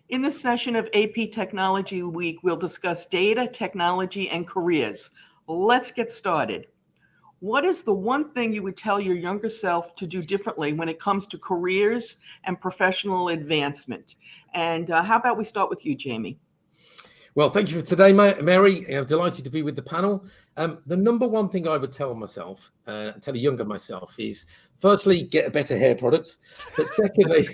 In this session of AP Technology Week, we'll discuss data, technology, and careers. Let's get started. What is the one thing you would tell your younger self to do differently when it comes to careers and professional advancement? And how about we start with you, Jamie? Well, thank you for today, Mary. I'm delighted to be with the panel. The number one thing I would tell myself, tell a younger myself, is firstly, get a better hair product. But secondly,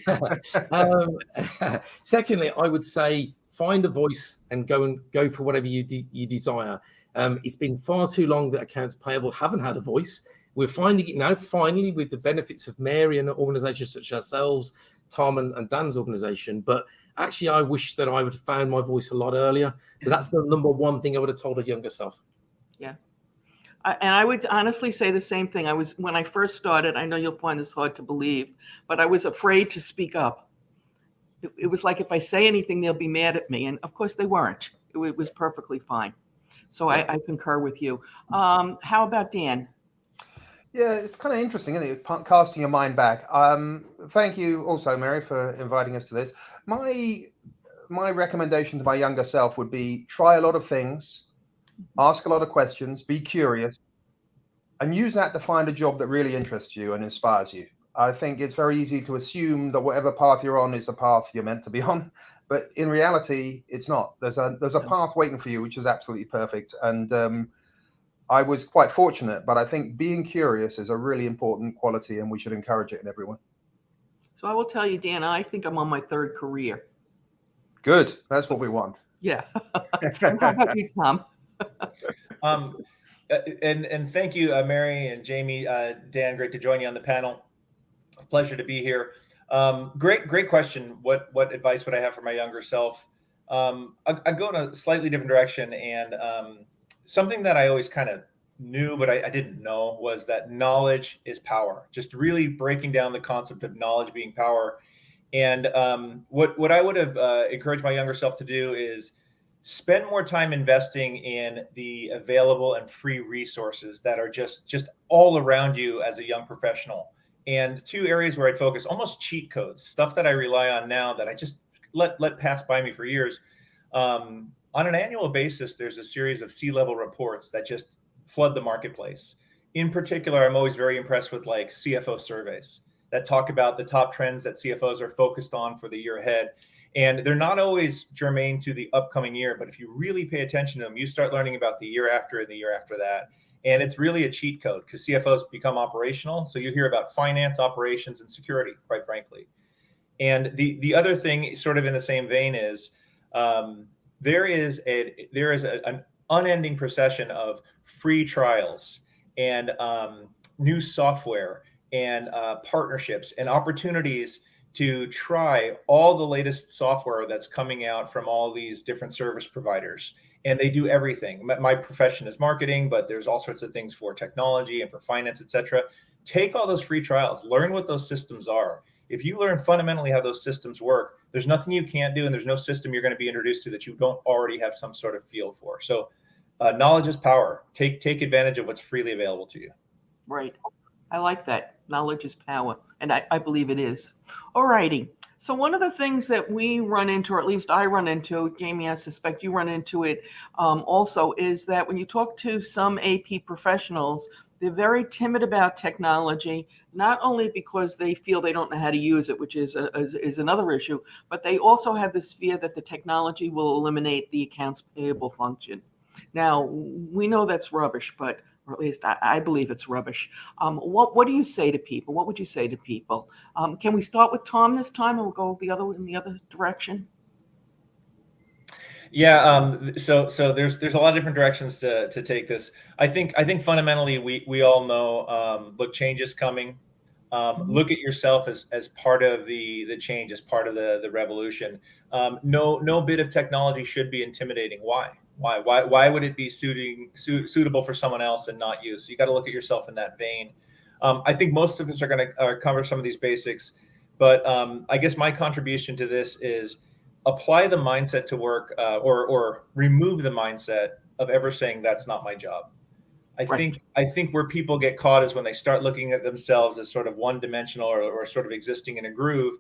secondly, I would say find a voice and go for whatever you desire. It's been far too long that accounts payable haven't had a voice. We're finding it now, finally, with the benefits of Mary and organisations such as ourselves, Tom and Dan's organisation. But actually, I wish that I would have found my voice a lot earlier. So that's the number one thing I would have told a younger self. Yeah. And I would honestly say the same thing. When I first started, I know you'll find this hard to believe, but I was afraid to speak up. It was like, if I say anything, they'll be mad at me. And of course they weren't. It was perfectly fine. So I concur with you. How about Dan? Yeah, it's kind of interesting, isn't it? Casting your mind back. Thank you also, Mary, for inviting us to this. My recommendation to my younger self would be try a lot of things, ask a lot of questions, be curious, and use that to find a job that really interests you and inspires you. I think it's very easy to assume that whatever path you're on is the path you're meant to be on, but in reality, it's not. There's a path waiting for you, which is absolutely perfect. And I was quite fortunate, but I think being curious is a really important quality, and we should encourage it in everyone. So I will tell you, Dan, I think I'm on my third career. Good. That's what we want. Yeah. How about you, Tom? And thank you, Mary and Jamie, Dan. Great to join you on the panel. Pleasure to be here. Great question. What advice would I have for my younger self? I go in a slightly different direction, and something that I always kind of knew, but I didn't know, was that knowledge is power. Just really breaking down the concept of knowledge being power. And what I would have encouraged my younger self to do is spend more time investing in the available and free resources that are just all around you as a young professional. And two areas where I'd focus, almost cheat codes, stuff that I rely on now that I just let pass by me for years. On an annual basis, there's a series of C-level reports that just flood the marketplace. In particular, I'm always very impressed with like CFO surveys that talk about the top trends that CFOs are focused on for the year ahead. And they're not always germane to the upcoming year, but if you really pay attention to them, you start learning about the year after and the year after that. And it's really a cheat code because CFOs become operational. So you hear about finance, operations, and security, quite frankly. And the other thing, sort of in the same vein, is there is an unending procession of free trials and new software and partnerships and opportunities to try all the latest software that's coming out from all these different service providers. And they do everything. My profession is marketing, but there's all sorts of things for technology and for finance, et cetera. Take all those free trials, learn what those systems are. If you learn fundamentally how those systems work, there's nothing you can't do, and there's no system you're going to be introduced to that you don't already have some sort of feel for. So knowledge is power. Take advantage of what's freely available to you. Right. I like that. Knowledge is power. And I believe it is. All righty. So one of the things that we run into, or at least I run into, Jamie, I suspect you run into it also, is that when you talk to some AP professionals, they're very timid about technology, not only because they feel they don't know how to use it, which is another issue, but they also have this fear that the technology will eliminate the accounts payable function. Now, we know that's rubbish, but or at least I believe it's rubbish. What do you say to people? What would you say to people? Can we start with Tom this time, and we'll go in the other direction? Yeah. So there's a lot of different directions to take this. I think fundamentally we all know, look, change is coming. Look at yourself as part of the change, as part of the revolution. No bit of technology should be intimidating. Why would it be suitable for someone else and not you? So you got to look at yourself in that vein. I think most of us are going to cover some of these basics, but I guess my contribution to this is apply the mindset to work, or remove the mindset of ever saying that's not my job. I think where people get caught is when they start looking at themselves as sort of one-dimensional or sort of existing in a groove.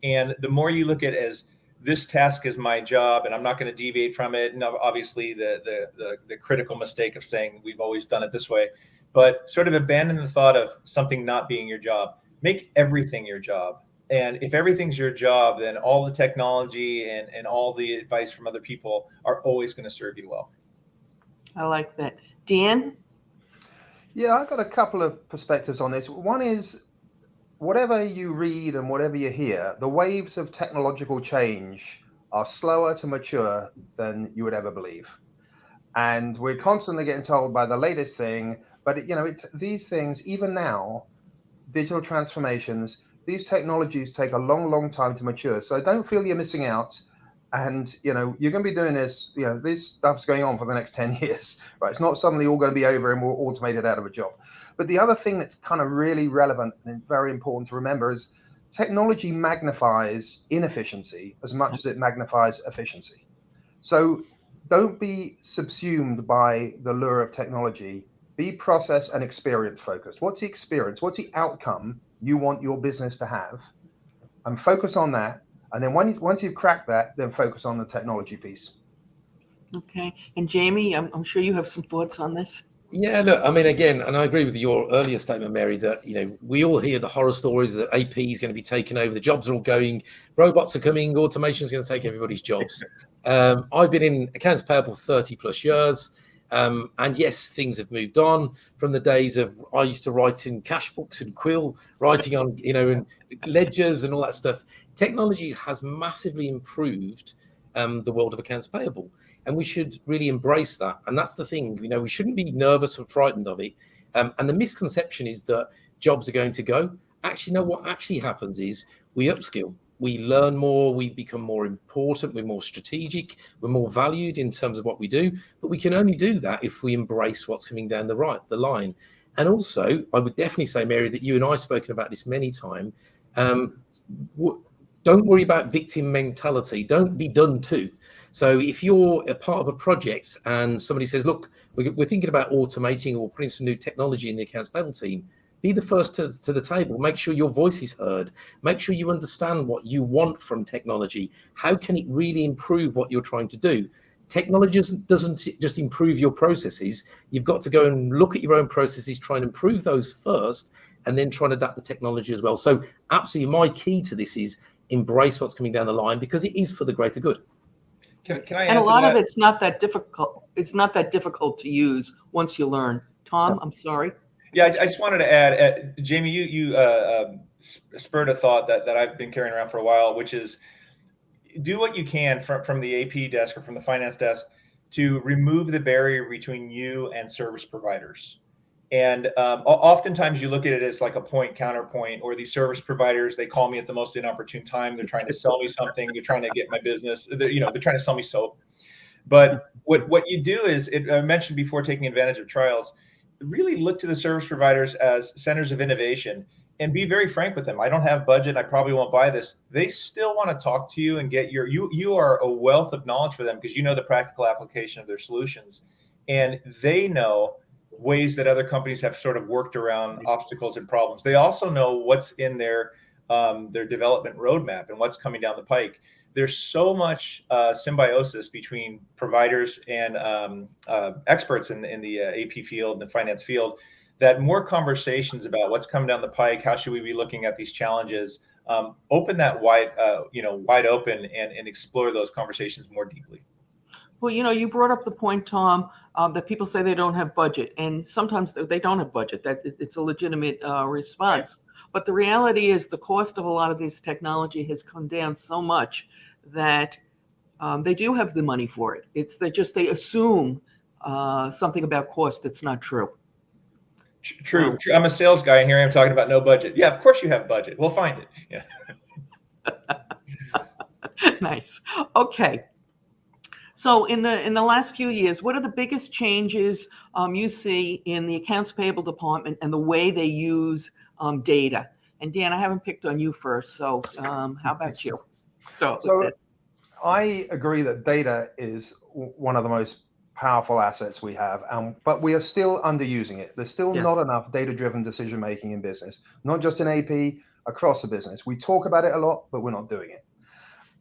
And the more you look at it as this task is my job and I'm not going to deviate from it. And obviously the critical mistake of saying we've always done it this way, but sort of abandon the thought of something not being your job. Make everything your job. And if everything's your job, then all the technology and all the advice from other people are always going to serve you well. I like that. Dan? Yeah, I've got a couple of perspectives on this. One is, whatever you read and whatever you hear, the waves of technological change are slower to mature than you would ever believe. And we're constantly getting told by the latest thing, but these things, even now, digital transformations, these technologies take a long, long time to mature. So don't feel you're missing out. And you're going to be doing this. This stuff's going on for the next 10 years, right? It's not suddenly all going to be over and we're automated out of a job. But the other thing that's kind of really relevant and very important to remember is technology magnifies inefficiency as much as it magnifies efficiency. So don't be subsumed by the lure of technology. Be process and experience focused. What's the experience? What's the outcome you want your business to have? And focus on that. And then once you've cracked that, then focus on the technology piece. Okay. And Jamie, I'm sure you have some thoughts on this. Yeah, look, I mean, again, and I agree with your earlier statement, Mary, that, we all hear the horror stories that AP is going to be taken over, the jobs are all going, robots are coming, automation is going to take everybody's jobs. I've been in accounts payable 30 plus years. And yes, things have moved on from the days of, I used to write in cash books and quill writing on, in ledgers and all that stuff. Technology has massively improved the world of accounts payable. And we should really embrace that. And that's the thing, we shouldn't be nervous and frightened of it. And the misconception is that jobs are going to go. Actually, no, what actually happens is we upskill, we learn more, we become more important, we're more strategic, we're more valued in terms of what we do. But we can only do that if we embrace what's coming down the line. And also, I would definitely say, Mary, that you and I have spoken about this many times. Don't worry about victim mentality. Don't be done to. So if you're a part of a project and somebody says, look, we're thinking about automating or putting some new technology in the accounts payable team, be the first to the table. Make sure your voice is heard. Make sure you understand what you want from technology. How can it really improve what you're trying to do? Technology doesn't just improve your processes. You've got to go and look at your own processes, try and improve those first, and then try and adapt the technology as well. So absolutely, my key to this is embrace what's coming down the line, because it is for the greater good. Can I and a lot that? of it's not that difficult. It's not that difficult to use once you learn. Tom, I'm sorry. Yeah, I just wanted to add, Jamie, you spurred a thought that I've been carrying around for a while, which is do what you can from the AP desk or from the finance desk to remove the barrier between you and service providers. And oftentimes you look at it as like a point counterpoint, or these service providers, they call me at the most inopportune time. They're trying to sell me something. They're trying to get my business. They're trying to sell me soap. But what you do is, I mentioned before, taking advantage of trials, really look to the service providers as centers of innovation and be very frank with them. I don't have budget. I probably won't buy this. They still want to talk to you and get you are a wealth of knowledge for them, because you know the practical application of their solutions, and they know ways that other companies have sort of worked around obstacles and problems. They also know what's in their development roadmap and what's coming down the pike. There's so much symbiosis between providers and experts in the AP field and the finance field, that more conversations about what's coming down the pike, how should we be looking at these challenges, open that wide open and explore those conversations more deeply. Well, you brought up the point, Tom, that people say they don't have budget, and sometimes they don't have budget. That it's a legitimate response. Right. But the reality is the cost of a lot of this technology has come down so much that they do have the money for it. They assume something about cost that's not true. True. I'm a sales guy, and here I am talking about no budget. Yeah, of course you have budget. We'll find it. Yeah. Nice. Okay. So in the last few years, what are the biggest changes you see in the accounts payable department and the way they use data? And Dan, I haven't picked on you first, so how about you? So I agree that data is one of the most powerful assets we have, but we are still underusing it. There's still not enough data-driven decision making in business, not just in AP, across the business. We talk about it a lot, but we're not doing it.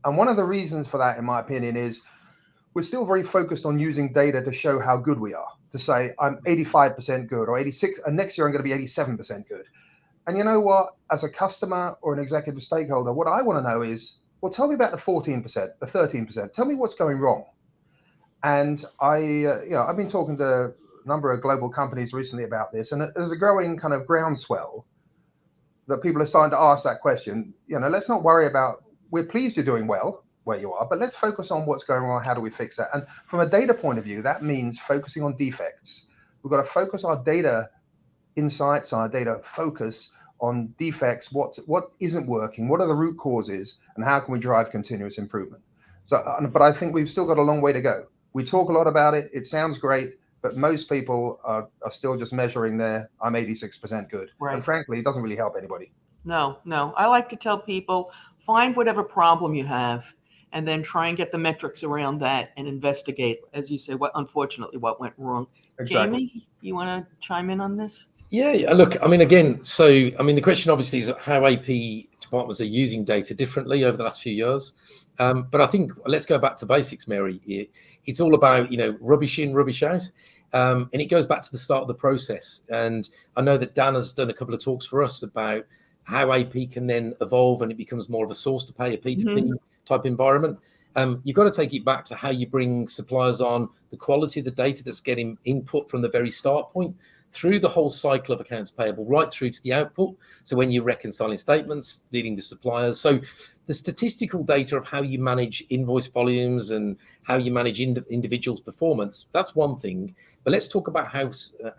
And one of the reasons for that, in my opinion, is we're still very focused on using data to show how good we are, to say I'm 85% good or 86, and next year I'm going to be 87% good. And you know what, as a customer or an executive stakeholder, what I want to know is, well, tell me about the 14%, the 13%, tell me what's going wrong. And I've been talking to a number of global companies recently about this, and there's a growing kind of groundswell that people are starting to ask that question. Let's not worry about, we're pleased you're doing well where you are, but let's focus on what's going wrong. How do we fix that? And from a data point of view, that means focusing on defects. We've got to focus our data insights, our data focus on defects. What isn't working? What are the root causes? And how can we drive continuous improvement? But I think we've still got a long way to go. We talk a lot about it. It sounds great, but most people are still just measuring I'm 86% good. Right. And frankly, it doesn't really help anybody. No. I like to tell people, find whatever problem you have and then try and get the metrics around that and investigate, as you say, what went wrong. Exactly. Jamie, you want to chime in on this? Yeah, look, I mean, again, the question obviously is how AP departments are using data differently over the last few years. But I think let's go back to basics, Mary. It's all about, rubbish in, rubbish out. And it goes back to the start of the process. And I know that Dan has done a couple of talks for us about how AP can then evolve and it becomes more of a source to pay, a P2P type environment. You've got to take it back to how you bring suppliers on, the quality of the data that's getting input from the very start point through the whole cycle of accounts payable, right through to the output. So when you're reconciling statements, dealing with suppliers. So the statistical data of how you manage invoice volumes and how you manage individuals' performance, that's one thing. But let's talk about how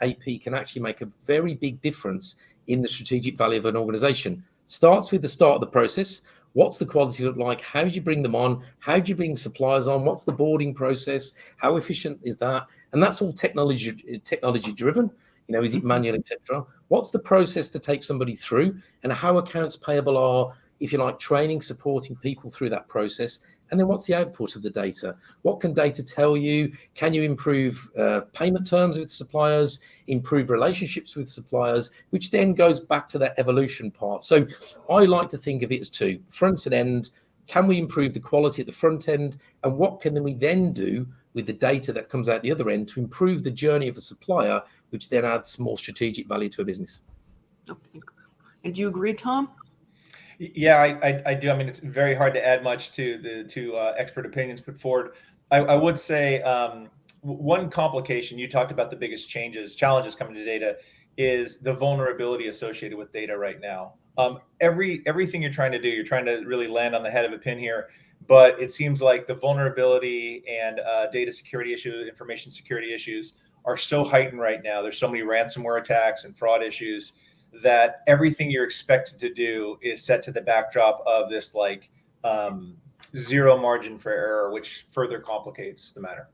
AP can actually make a very big difference in the strategic value of an organization. Starts with the start of the process. What's the quality look like? How do you bring them on? How do you bring suppliers on? What's the boarding process? How efficient is that? And that's all technology driven. Is it manual, etc.? What's the process to take somebody through, and how accounts payable are, if you like, training, supporting people through that process? And then what's the output of the data? What can data tell you? Can you improve payment terms with suppliers, improve relationships with suppliers, which then goes back to that evolution part. So I like to think of it as two, front and end. Can we improve the quality at the front end? And what can we then do with the data that comes out the other end to improve the journey of a supplier, which then adds more strategic value to a business? Okay. And do you agree, Tom? Yeah, I do. I mean, it's very hard to add much to the two expert opinions put forward. I would say one complication, you talked about the biggest challenges coming to data, is the vulnerability associated with data right now. Everything you're trying to do, you're trying to really land on the head of a pin here, but it seems like the vulnerability and data security issues, information security issues are so heightened right now. There's so many ransomware attacks and fraud issues that everything you're expected to do is set to the backdrop of this zero margin for error, which further complicates the matter.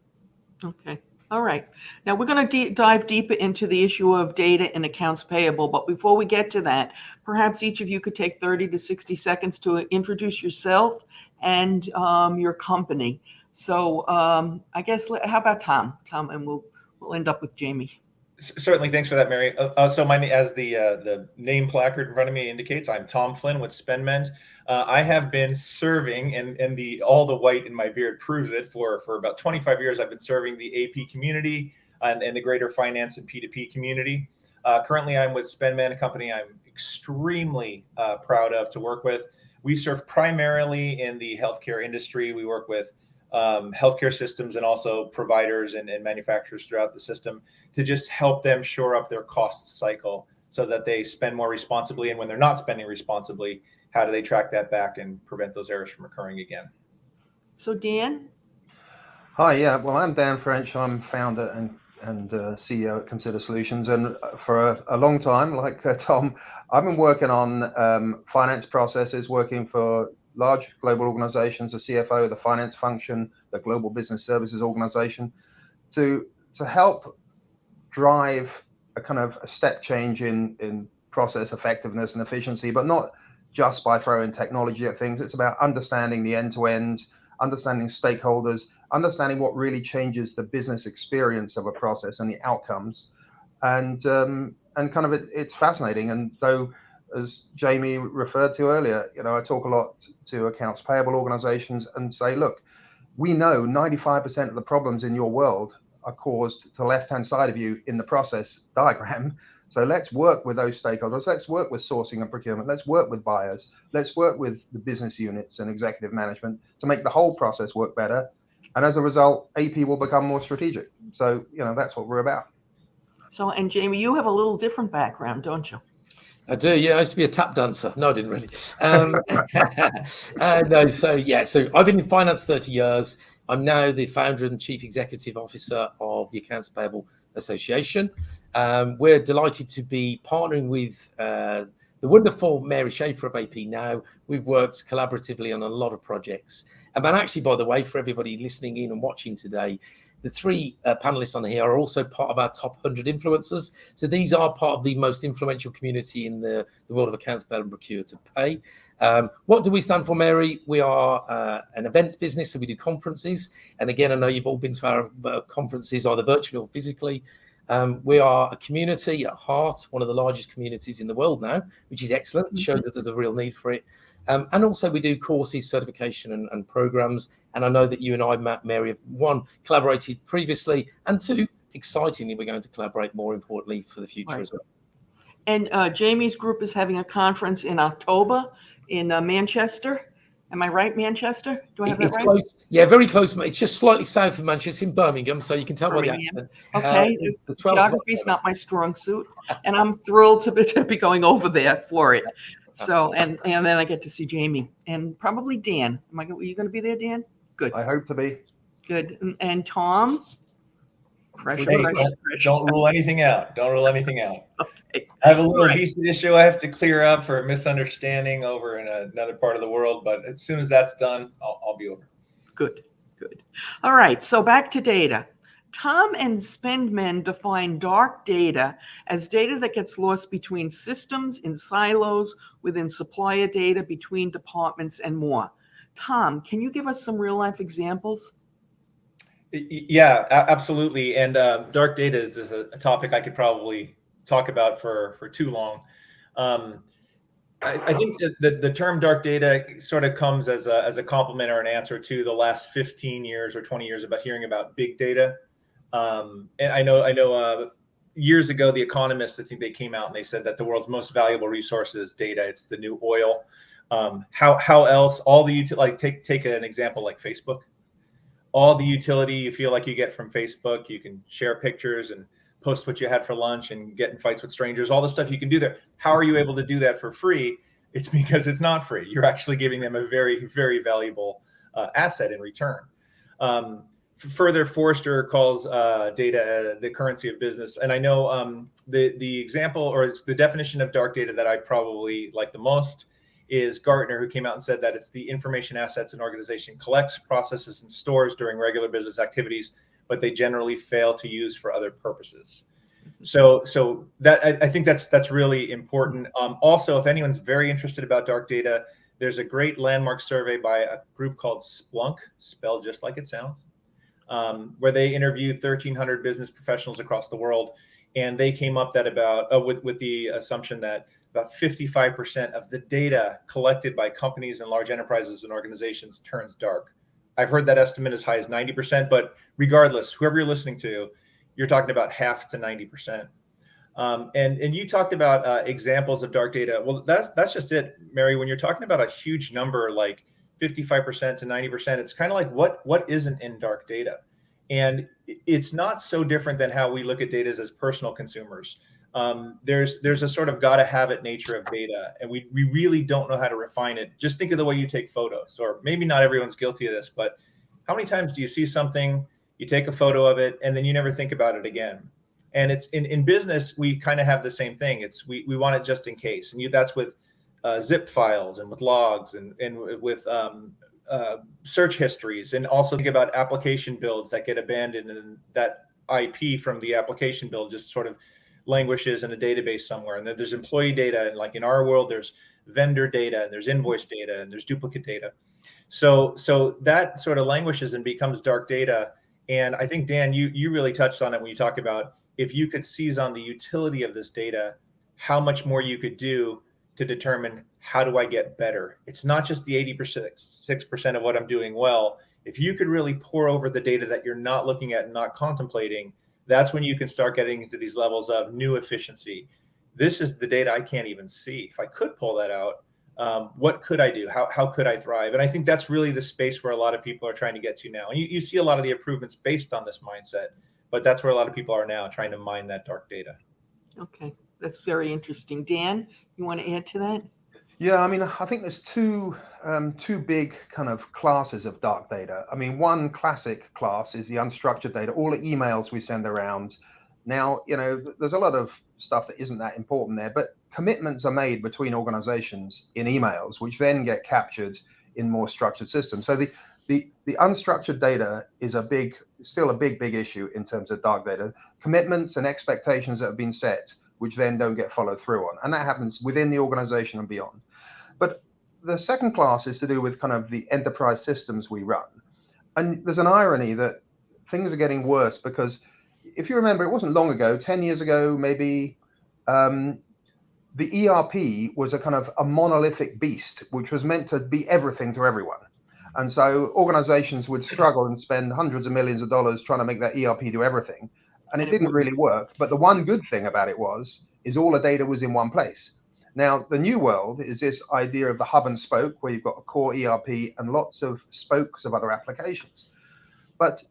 Okay. All right. Now we're going to dive deeper into the issue of data and accounts payable. But before we get to that, perhaps each of you could take 30 to 60 seconds to introduce yourself and your company. So I guess, how about Tom? Tom, and we'll end up with Jamie. Certainly. Thanks for that, Mary. So my name, as the name placard in front of me indicates, I'm Tom Flynn with SpendMend. I have been serving, and all the white in my beard proves it, for about 25 years. I've been serving the AP community and the greater finance and P2P community. Currently, I'm with SpendMend, a company I'm extremely proud of to work with. We serve primarily in the healthcare industry. We work with healthcare systems and also providers and manufacturers throughout the system to just help them shore up their cost cycle so that they spend more responsibly. And when they're not spending responsibly, how do they track that back and prevent those errors from occurring again? So Dan? Hi, yeah. Well, I'm Dan French. I'm founder and CEO at Consider Solutions. And for a long time, like Tom, I've been working on finance processes, working for large global organizations, the CFO, the finance function, the global business services organization, to help drive a kind of a step change in process effectiveness and efficiency, but not just by throwing technology at things. It's about understanding the end-to-end, understanding stakeholders, understanding what really changes the business experience of a process and the outcomes. And kind of it's fascinating. And so as Jamie referred to earlier, I talk a lot to accounts payable organizations and say, look, we know 95% of the problems in your world are caused to the left-hand side of you in the process diagram. So let's work with those stakeholders. Let's work with sourcing and procurement. Let's work with buyers. Let's work with the business units and executive management to make the whole process work better. And as a result, AP will become more strategic. So, that's what we're about. So, and Jamie, you have a little different background, don't you? I do, yeah. I used to be a tap dancer. No, I didn't really. So I've been in finance 30 years. I'm now the founder and chief executive officer of the Accounts Payable Association. We're delighted to be partnering with the wonderful Mary Schaefer of AP Now. We've worked collaboratively on a lot of projects. And actually, by the way, for everybody listening in and watching today, the three panelists on here are also part of our top 100 influencers. So these are part of the most influential community in the world of accounts payable and procure to pay. What do we stand for, Mary? We are an events business, so we do conferences. And again, I know you've all been to our conferences, either virtually or physically. We are a community at heart, one of the largest communities in the world now, which is excellent. It shows that there's a real need for it. And also we do courses, certification and programs. And I know that you and I, Mary, have one, collaborated previously, and two, excitingly, we're going to collaborate more importantly for the future as well. And Jamie's group is having a conference in October in Manchester. Am I right, Manchester? Do I have that right? Close. Yeah, very close. It's just slightly south of Manchester, in Birmingham, so you can tell by the accent. Okay, geography is not my strong suit, and I'm thrilled to be going over there for it. So, and then I get to see Jamie and probably Dan. Are you going to be there, Dan? Good. I hope to be. Good. And Tom? Pressure. Don't rule anything out. Don't rule anything out. Okay. I have a little visa issue I have to clear up for a misunderstanding over in another part of the world, but as soon as that's done, I'll be over. Good. All right. So back to data. Tom and Spendman define dark data as data that gets lost between systems, in silos, within supplier data, between departments, and more. Tom, can you give us some real-life examples? Yeah, absolutely. And dark data is a topic I could probably talk about for too long. I think that the term dark data sort of comes as a compliment or an answer to the last 15 years or 20 years about hearing about big data. And I know years ago, The Economist, I think they came out and they said that the world's most valuable resource is data. It's the new oil. How else? All the take an example like Facebook. All the utility you feel like you get from Facebook, you can share pictures and post what you had for lunch and get in fights with strangers. All the stuff you can do there. How are you able to do that for free? It's because it's not free. You're actually giving them a very, very valuable asset in return. Further, Forrester calls data the currency of business. And I know the example or the definition of dark data that I probably like the most is Gartner, who came out and said that it's the information assets an organization collects, processes, and stores during regular business activities, but they generally fail to use for other purposes. So that I think that's really important. Also, if anyone's very interested about dark data, there's a great landmark survey by a group called Splunk, spelled just like it sounds, where they interviewed 1,300 business professionals across the world, and they came up that about with the assumption that about 55% of the data collected by companies and large enterprises and organizations turns dark. I've heard that estimate as high as 90%, but regardless, whoever you're listening to, you're talking about half to 90%. And you talked about examples of dark data. Well, that's just it, Mary. When you're talking about a huge number like 55% to 90%, it's kind of like what isn't in dark data, and it's not so different than how we look at data as personal consumers. There's a sort of gotta have it nature of data, and we really don't know how to refine it. Just think of the way you take photos, or maybe not everyone's guilty of this, but how many times do you see something, you take a photo of it, and then you never think about it again? And it's in business, we kind of have the same thing. It's we want it just in case, and that's with zip files and with logs and with search histories, and also think about application builds that get abandoned, and that IP from the application build just sort of languishes in a database somewhere. And then there's employee data, and like in our world, there's vendor data, and there's invoice data, and there's duplicate data. So that sort of languishes and becomes dark data. And I think, Dan, you really touched on it when you talk about if you could seize on the utility of this data, how much more you could do to determine how do I get better. It's not just the 86% of what I'm doing well. If you could really pour over the data that you're not looking at and not contemplating, that's when you can start getting into these levels of new efficiency. This is the data I can't even see. If I could pull that out, what could I do? How could I thrive? And I think that's really the space where a lot of people are trying to get to now. And you see a lot of the improvements based on this mindset, but that's where a lot of people are now, trying to mine that dark data. Okay, that's very interesting. Dan, you want to add to that? Yeah, I mean, I think there's two big kind of classes of dark data. I mean, one classic class is the unstructured data, all the emails we send around. Now, there's a lot of stuff that isn't that important there, but commitments are made between organizations in emails, which then get captured in more structured systems. So the unstructured data is still a big issue in terms of dark data. Commitments and expectations that have been set, which then don't get followed through on. And that happens within the organization and beyond. But the second class is to do with kind of the enterprise systems we run. And there's an irony that things are getting worse, because if you remember, it wasn't long ago, 10 years ago, maybe, the ERP was a kind of a monolithic beast, which was meant to be everything to everyone. And so organizations would struggle and spend hundreds of millions of dollars trying to make that ERP do everything. And it didn't really work. But the one good thing about it is all the data was in one place. Now, the new world is this idea of the hub and spoke, where you've got a core ERP and lots of spokes of other applications. But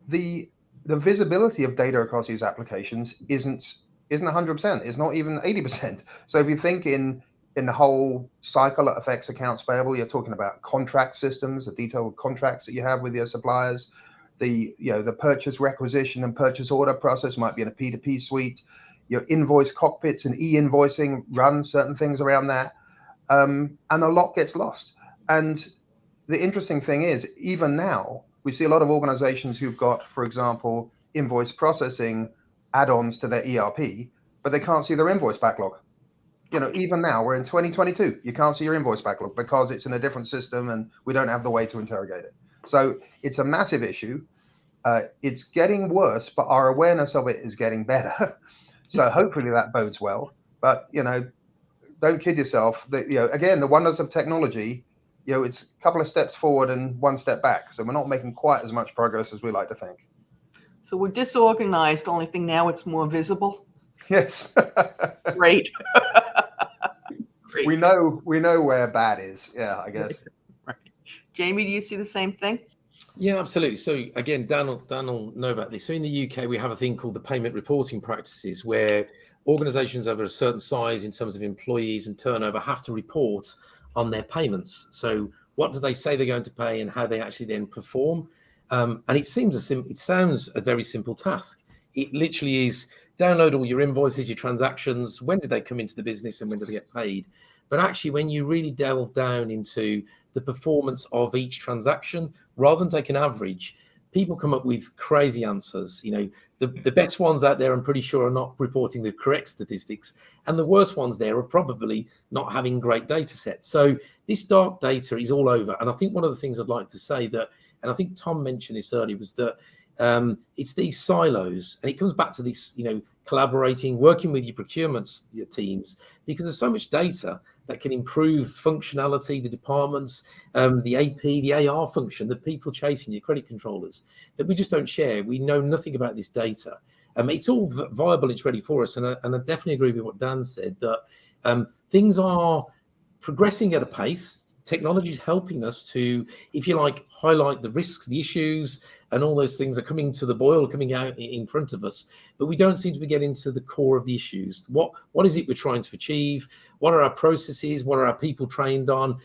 the visibility of data across these applications isn't 100%. It's not even 80%. So if you think in the whole cycle that affects accounts payable, you're talking about contract systems, the detailed contracts that you have with your suppliers. The purchase requisition and purchase order process might be in a P2P suite. Your invoice cockpits and e-invoicing run certain things around that, and a lot gets lost. And the interesting thing is, even now, we see a lot of organizations who've got, for example, invoice processing add-ons to their ERP, but they can't see their invoice backlog. Even now, we're in 2022, you can't see your invoice backlog because it's in a different system and we don't have the way to interrogate it. So it's a massive issue. It's getting worse, but our awareness of it is getting better. So hopefully that bodes well. But, don't kid yourself. Again, the wonders of technology, it's a couple of steps forward and one step back. So we're not making quite as much progress as we like to think. So we're disorganized. Only thing now, it's more visible. Yes. Great. Great. We know where bad is. Yeah, I guess. Right. Jamie, do you see the same thing? Yeah, absolutely. So again, Dan will know about this. So in the UK, we have a thing called the payment reporting practices, where organizations over a certain size in terms of employees and turnover have to report on their payments. So what do they say they're going to pay and how they actually then perform? And it sounds a very simple task. It literally is download all your invoices, your transactions, when did they come into the business and when do they get paid? But actually, when you really delve down into the performance of each transaction, rather than take an average, people come up with crazy answers. The best ones out there, I'm pretty sure, are not reporting the correct statistics. And the worst ones there are probably not having great data sets. So this dark data is all over. And I think one of the things I'd like to say that, and I think Tom mentioned this earlier, was that it's these silos, and it comes back to this, collaborating, working with your procurement teams, because there's so much data that can improve functionality, the departments, the AP, the AR function, the people chasing your credit controllers, that we just don't share. We know nothing about this data. It's all viable, it's ready for us. And I definitely agree with what Dan said, that things are progressing at a pace. Technology is helping us to, if you like, highlight the risks, the issues, and all those things are coming to the boil, coming out in front of us. But we don't seem to be getting to the core of the issues. What is it we're trying to achieve? What are our processes? What are our people trained on?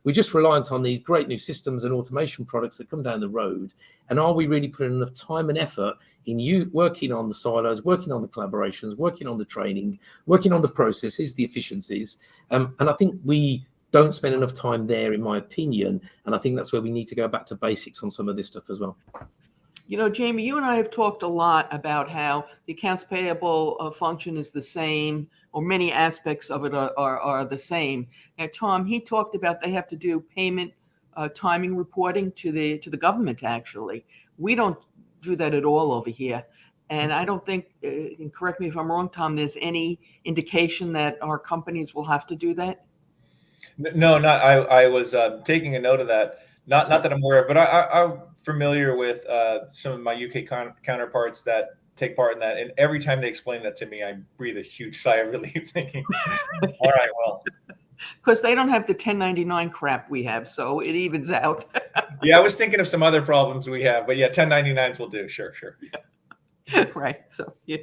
We're just reliant on these great new systems and automation products that come down the road. And are we really putting enough time and effort in you working on the silos, working on the collaborations, working on the training, working on the processes, the efficiencies? And I think we don't spend enough time there, in my opinion. And I think that's where we need to go back to basics on some of this stuff as well. Jamie, you and I have talked a lot about how the accounts payable function is the same, or many aspects of it are the same. Now, Tom, he talked about they have to do payment timing reporting to the government. Actually, we don't do that at all over here. And I don't think, and correct me if I'm wrong, Tom, there's any indication that our companies will have to do that? No, not I was taking a note of that. Not that I'm aware of, but I'm familiar with some of my UK counterparts that take part in that. And every time they explain that to me, I breathe a huge sigh of relief, thinking, "All right, well." Because they don't have the 1099 crap we have, so it evens out. Yeah, I was thinking of some other problems we have, but yeah, 1099s will do. Sure. Right. So, yeah.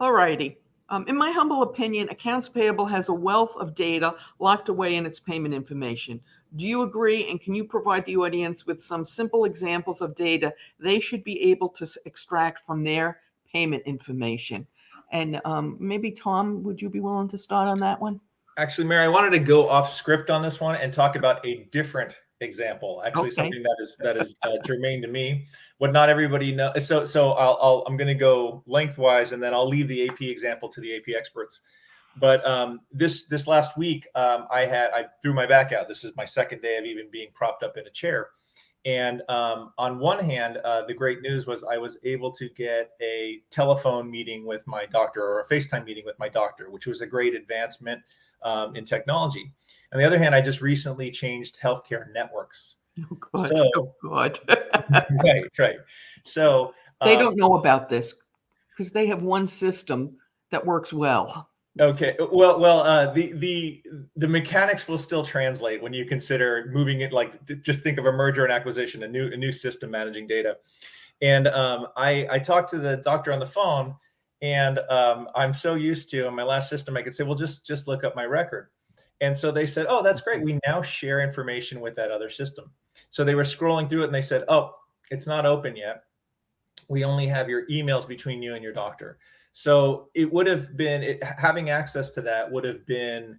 All righty. In my humble opinion, accounts payable has a wealth of data locked away in its payment information. Do you agree? And can you provide the audience with some simple examples of data they should be able to extract from their payment information? And maybe, Tom, would you be willing to start on that one? Actually, Mary, I wanted to go off script on this one and talk about a different example. Actually, Okay. something that is germane to me, what not everybody knows. So I'm going to go lengthwise, and then I'll leave the AP example to the AP experts. But this last week, I threw my back out. This is my second day of even being propped up in a chair. And on one hand, the great news was I was able to get a telephone meeting with my doctor, or a FaceTime meeting with my doctor, which was a great advancement in technology. On the other hand, I just recently changed healthcare networks. Oh, God. So, Oh, God. right. So They don't know about this because they have one system that works well. Okay. Well, the mechanics will still translate when you consider moving it. Like, just think of a merger and acquisition, a new system managing data. And I talked to the doctor on the phone, and I'm so used to, on my last system, I could say, well, just look up my record. And so they said, oh, that's great. We now share information with that other system. So they were scrolling through it, and they said, oh, it's not open yet. We only have your emails between you and your doctor. So it would have been, having access to that would have been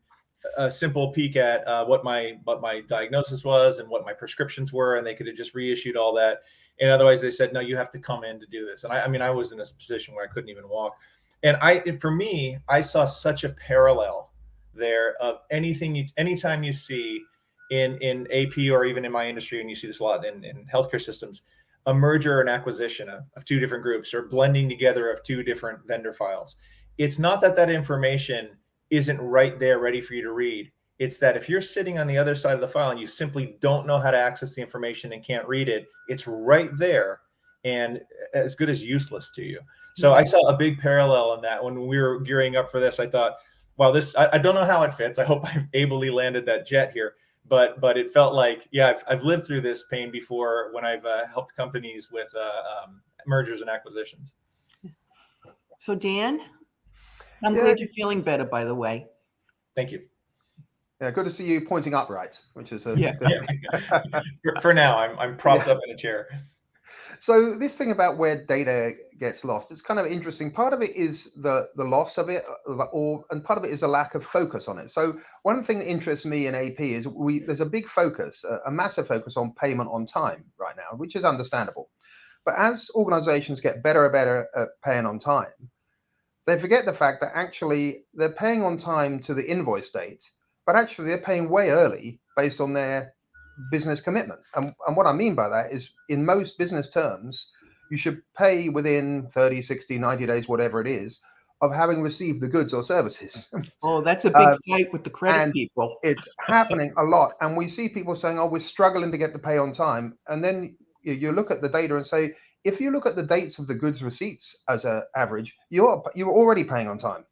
a simple peek at what my diagnosis was and what my prescriptions were, and they could have just reissued all that. And otherwise, they said, no, you have to come in to do this. And I mean, I was in a position where I couldn't even walk. And for me, I saw such a parallel there of anytime you see in AP, or even in my industry, and you see this a lot in healthcare systems, a merger and acquisition of two different groups, or blending together of two different vendor files. It's not that information isn't right there ready for you to read. It's that if you're sitting on the other side of the file and you simply don't know how to access the information and can't read it, it's right there and as good as useless to you. So I saw a big parallel in that. When we were gearing up for this, I thought, wow, I don't know how it fits. I hope I've ably landed that jet here. But it felt like, yeah, I've lived through this pain before when I've helped companies with mergers and acquisitions. So, Dan, I'm glad you're feeling better, by the way. Thank you. Yeah, good to see you pointing upright, which is a good thing. For now, I'm propped up in a chair. So this thing about where data gets lost, it's kind of interesting. Part of it is the loss of it, and part of it is a lack of focus on it. So one thing that interests me in AP is there's a big focus, a massive focus on payment on time right now, which is understandable. But as organizations get better and better at paying on time, they forget the fact that actually they're paying on time to the invoice date, but actually they're paying way early based on their business commitment. And what I mean by that is, in most business terms, you should pay within 30, 60, 90 days, whatever it is, of having received the goods or services. Oh, that's a big fight with the credit people. It's happening a lot. And we see people saying, oh, we're struggling to get to pay on time. And then you look at the data and say, if you look at the dates of the goods receipts as an average, you're already paying on time.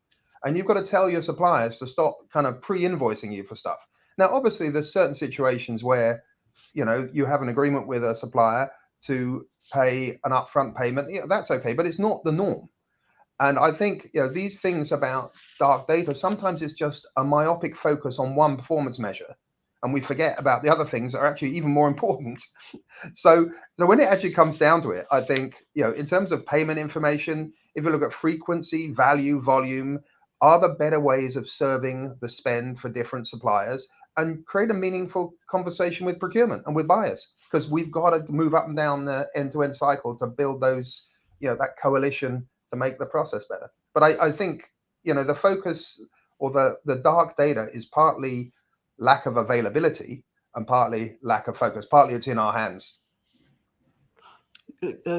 And you've got to tell your suppliers to stop kind of pre-invoicing you for stuff. Now, obviously, there's certain situations where, you have an agreement with a supplier to pay an upfront payment. That's okay, but it's not the norm. And I think these things about dark data, sometimes it's just a myopic focus on one performance measure, and we forget about the other things that are actually even more important. So when it actually comes down to it, I think in terms of payment information, if you look at frequency, value, volume, are there better ways of serving the spend for different suppliers, and create a meaningful conversation with procurement and with buyers, because we've got to move up and down the end-to-end cycle to build those, that coalition to make the process better. But I think, the focus or the dark data is partly lack of availability and partly lack of focus. Partly it's in our hands.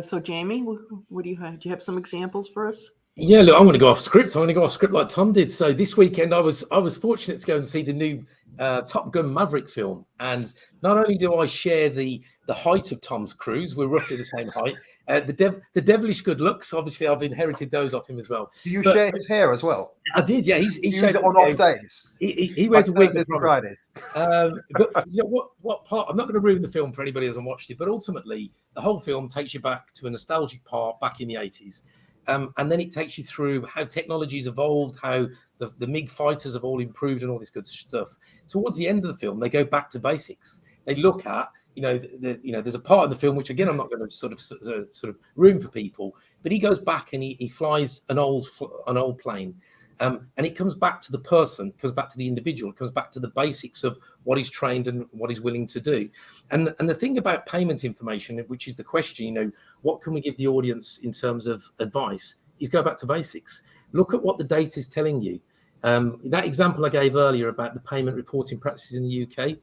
So Jamie, what do you have? Do you have some examples for us? Yeah, look, I'm going to go off script. I'm going to go off script like Tom did. So this weekend, I was fortunate to go and see the new Top Gun Maverick film, and not only do I share the height of Tom Cruise, we're roughly the same height. The devilish good looks, obviously, I've inherited those off him as well. Do you But share his hair as well? I did, yeah. He's Do you use shaped it on off days? he wears a Like wig, I Thursdays and promise. Fridays. But you know what part? I'm not going to ruin the film for anybody who hasn't watched it, but ultimately, the whole film takes you back to a nostalgic part back in the 80s. And then it takes you through how technology's evolved, how the MiG fighters have all improved, and all this good stuff. Towards the end of the film, they go back to basics. They look at, there's a part in the film which, again, I'm not going to sort of ruin for people, but he goes back and he flies an old plane. And it comes back to the person, comes back to the individual, comes back to the basics of what he's trained and what he's willing to do. And the thing about payment information, which is the question, what can we give the audience in terms of advice, is go back to basics. Look at what the data is telling you. That example I gave earlier about the payment reporting practices in the UK,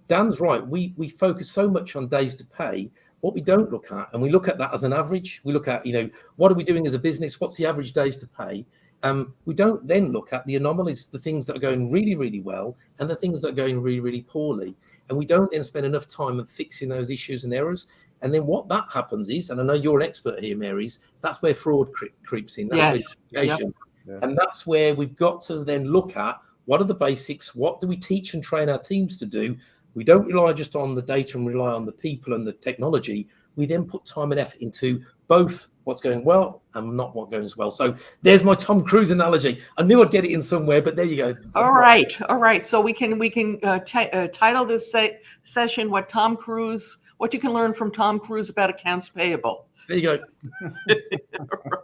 Dan's right. We focus so much on days to pay. What we don't look at, and we look at that as an average, we look at, what are we doing as a business? What's the average days to pay? We don't then look at the anomalies, the things that are going really, really well, and the things that are going really, really poorly. And we don't then spend enough time on fixing those issues and errors. And then what that happens is, and I know you're an expert here, Marys, that's where fraud creeps in. That's where education. Yep. And that's where we've got to then look at what are the basics, what do we teach and train our teams to do? We don't rely just on the data and rely on the people and the technology. We then put time and effort into both what's going well and not what goes well. So there's my Tom Cruise analogy. I knew I'd get it in somewhere, but there you go. All right. So we can title this session what you can learn from Tom Cruise about accounts payable. There you go.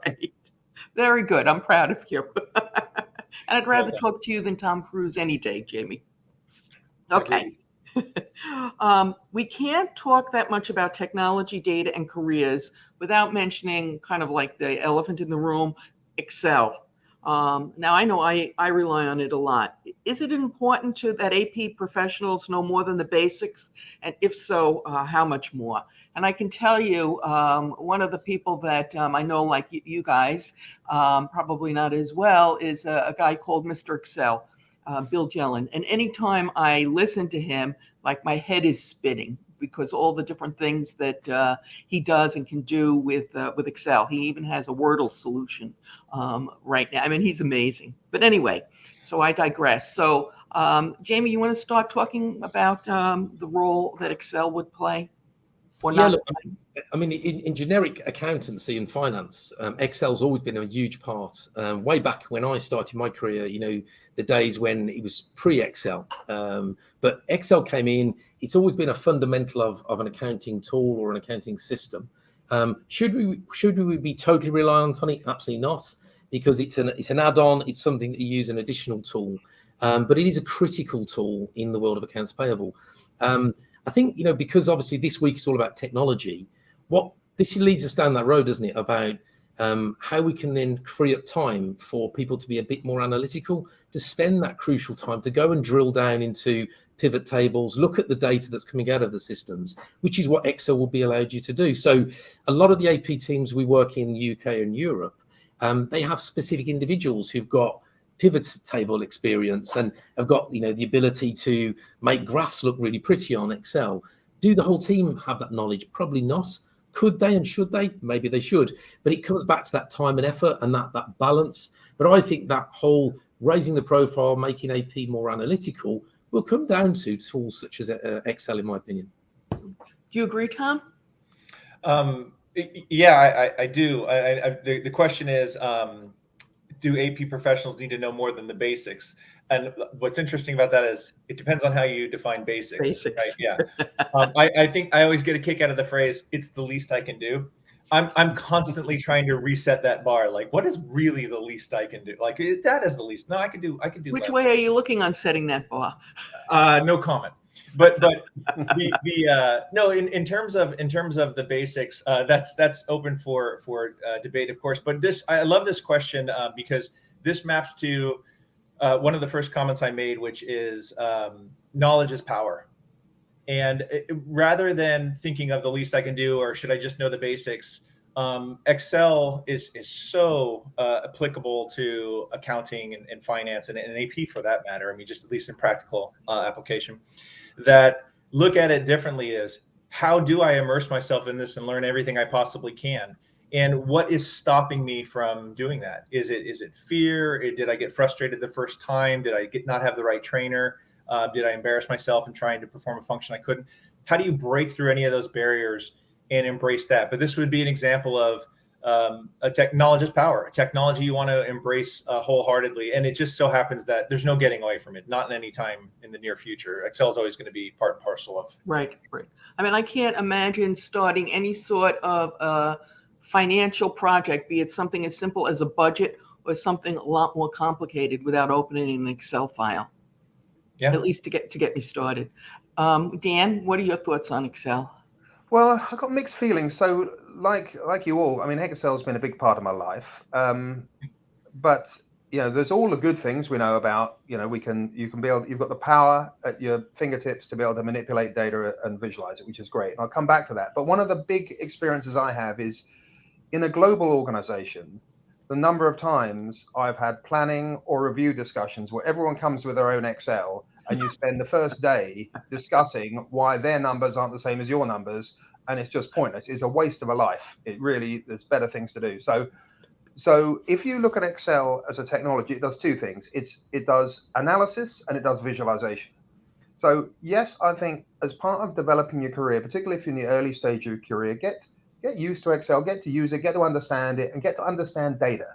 Right. Very good. I'm proud of you. And I'd rather talk to you than Tom Cruise any day, Jamie. Okay. We can't talk that much about technology, data, and careers without mentioning kind of like the elephant in the room, Excel. Now, I know I rely on it a lot. Is it important that AP professionals know more than the basics? And if so, how much more? And I can tell you, one of the people that I know, like you guys, probably not as well, is a guy called Mr. Excel, Bill Jelen. And anytime I listen to him, like my head is spinning because all the different things that he does and can do with Excel. He even has a Wordle solution right now. I mean, he's amazing. But anyway, so I digress. So Jamie, you want to start talking about the role that Excel would play? Or not? Look, I mean, in generic accountancy and finance, Excel's always been a huge part. Way back when I started my career, the days when it was pre-Excel. But Excel came in, it's always been a fundamental of an accounting tool or an accounting system. Should we be totally reliant on it? Absolutely not, because it's an add-on, it's something that you use, an additional tool. But it is a critical tool in the world of accounts payable. I think, because obviously this week is all about technology, this leads us down that road, doesn't it, about how we can then free up time for people to be a bit more analytical, to spend that crucial time to go and drill down into pivot tables, look at the data that's coming out of the systems, which is what Excel will be allowed you to do. So a lot of the AP teams we work in the UK and Europe, they have specific individuals who've got pivot table experience and have got the ability to make graphs look really pretty on Excel. Do the whole team have that knowledge? Probably not. Could they and should they? Maybe they should. But it comes back to that time and effort and that balance. But I think that whole raising the profile, making AP more analytical will come down to tools such as Excel, in my opinion. Do you agree, Tom? Yeah, I do. The question is, do AP professionals need to know more than the basics? And what's interesting about that is it depends on how you define basics. Right? Yeah. I think I always get a kick out of the phrase, it's the least I can do. I'm constantly trying to reset that bar. Like, what is really the least I can do? Like, that is the least. No, I can do. Which way are you looking on setting that bar? No comment. But no, in terms of the basics, that's open for debate, of course. But I love this question because this maps to one of the first comments I made, which is knowledge is power. And rather than thinking of the least I can do, or should I just know the basics, Excel is so applicable to accounting and finance and AP for that matter. I mean, just at least in practical application, that look at it differently is, how do I immerse myself in this and learn everything I possibly can? And what is stopping me from doing that? Is it fear? Did I get frustrated the first time? Did I not have the right trainer? Did I embarrass myself in trying to perform a function I couldn't? How do you break through any of those barriers and embrace that? But this would be an example of knowledge is power, a technology you want to embrace wholeheartedly. And it just so happens that there's no getting away from it, not in any time in the near future. Excel is always going to be part and parcel of. Right. I mean, I can't imagine starting any sort of financial project, be it something as simple as a budget or something a lot more complicated, without opening an Excel file. Yeah. At least to get me started. Dan, what are your thoughts on Excel? Well, I've got mixed feelings. So, like you all, I mean, Excel's been a big part of my life. But there's all the good things we know about. You can be able. You've got the power at your fingertips to be able to manipulate data and visualize it, which is great. And I'll come back to that. But one of the big experiences I have is in a global organization. The number of times I've had planning or review discussions where everyone comes with their own Excel, and you spend the first day discussing why their numbers aren't the same as your numbers, and it's just pointless. It's a waste of a life. There's better things to do. So if you look at Excel as a technology, it does two things. It does analysis and it does visualization. So yes, I think as part of developing your career, particularly if you're in the early stage of your career, get used to Excel, get to use it, get to understand it, and get to understand data.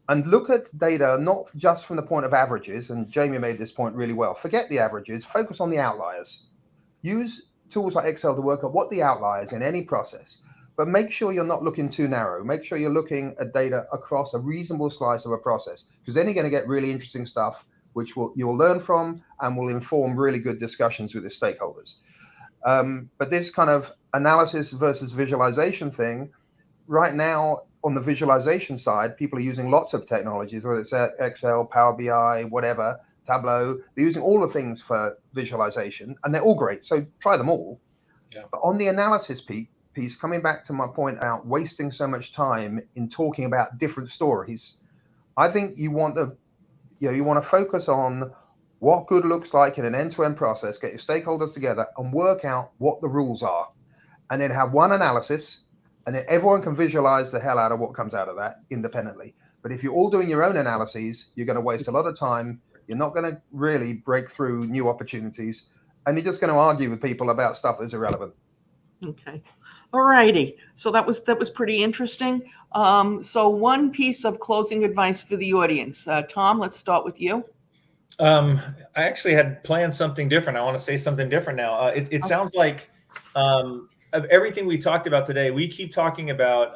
And look at data not just from the point of averages, and Jamie made this point really well. Forget the averages, focus on the outliers. Use tools like Excel to work out what the outliers in any process, but make sure you're not looking too narrow. Make sure you're looking at data across a reasonable slice of a process, because then you're going to get really interesting stuff, which you'll learn from and will inform really good discussions with the stakeholders. But this kind of analysis versus visualization thing, right now on the visualization side, people are using lots of technologies, whether it's Excel, Power BI, whatever, Tableau. They're using all the things for visualization, and they're all great. So try them all. Yeah. But on the analysis piece, coming back to my point about wasting so much time in talking about different stories, I think you want to focus on what good looks like in an end-to-end process, get your stakeholders together and work out what the rules are, and then have one analysis, and then everyone can visualize the hell out of what comes out of that independently. But if you're all doing your own analyses, you're going to waste a lot of time. You're not going to really break through new opportunities, and you're just going to argue with people about stuff that's irrelevant. Okay. All righty. So that was pretty interesting. So one piece of closing advice for the audience. Tom, let's start with you. I actually had planned something different. I want to say something different now. It sounds like of everything we talked about today, we keep talking about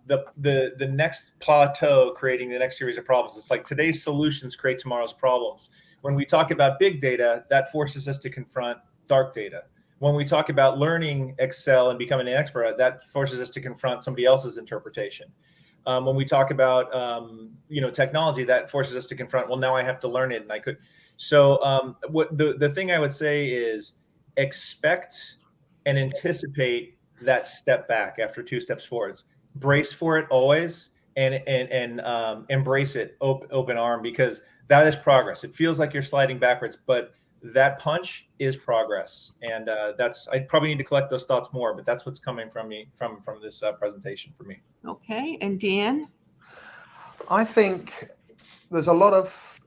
the next plateau creating the next series of problems. It's like today's solutions create tomorrow's problems. When we talk about big data, that forces us to confront dark data. When we talk about learning Excel and becoming an expert, that forces us to confront somebody else's interpretation. When we talk about technology, that forces us to confront, well, now I have to learn it, and I could. So what the thing I would say is expect and anticipate that step back after two steps forwards. Brace for it always, and embrace it open arm, because that is progress. It feels like you're sliding backwards, but that punch is progress. And I probably need to collect those thoughts more, but that's what's coming from me from this presentation for me. Okay. And Dan? I think there's a lot of,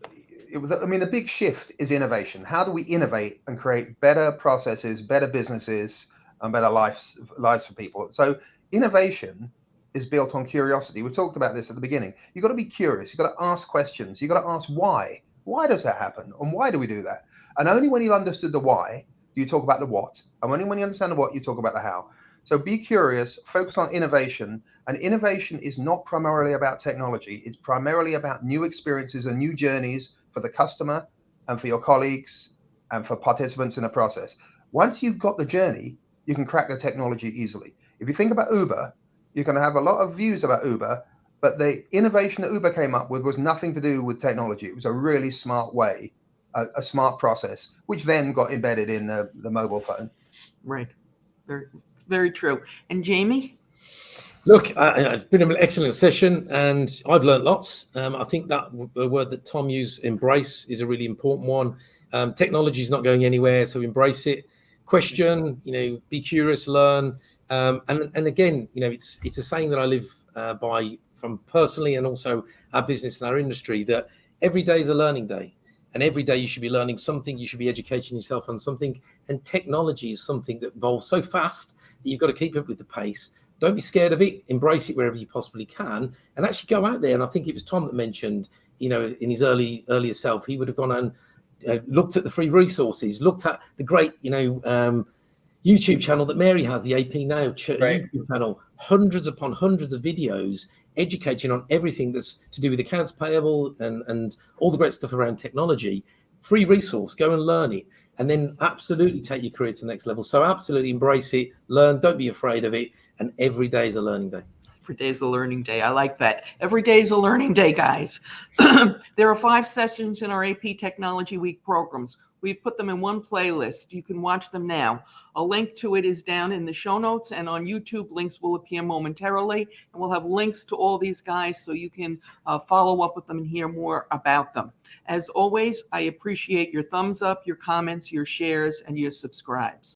the big shift is innovation. How do we innovate and create better processes, better businesses, and better lives for people? So innovation is built on curiosity. We talked about this at the beginning. You've got to be curious. You've got to ask questions. You've got to ask why. Why does that happen? And why do we do that? And only when you've understood the why do you talk about the what. And only when you understand the what, you talk about the how. So be curious, focus on innovation. And innovation is not primarily about technology. It's primarily about new experiences and new journeys for the customer and for your colleagues and for participants in the process. Once you've got the journey, you can crack the technology easily. If you think about Uber, you're going to have a lot of views about Uber, but the innovation that Uber came up with was nothing to do with technology. It was a really smart way a smart process, which then got embedded in the mobile phone. Right. Very, very true. And Jamie? Look, it's been an excellent session, and I've learned lots. I think that the word that Tom used, embrace, is a really important one. Technology is not going anywhere, so embrace it. Question, be curious, learn, and again, it's a saying that I live by from personally, and also our business and our industry, that every day is a learning day, and every day you should be learning something. You should be educating yourself on something, and technology is something that evolves so fast that you've got to keep up with the pace. Don't be scared of it. Embrace it wherever you possibly can, and actually go out there. And I think it was Tom that mentioned, in his earlier self, he would have gone and looked at the free resources, looked at the great, YouTube channel that Mary has, the AP Now YouTube channel, hundreds upon hundreds of videos educating on everything that's to do with accounts payable and all the great stuff around technology. Free resource, go and learn it, and then absolutely take your career to the next level. So absolutely embrace it, learn, don't be afraid of it, and every day is a learning day. Every day is a learning day. I like that. Every day is a learning day, guys. There are 5 sessions in our AP Technology Week programs. We've put them in one playlist. You can watch them now. A link to it is down in the show notes, and on YouTube, links will appear momentarily. And we'll have links to all these guys so you can follow up with them and hear more about them. As always, I appreciate your thumbs up, your comments, your shares, and your subscribes.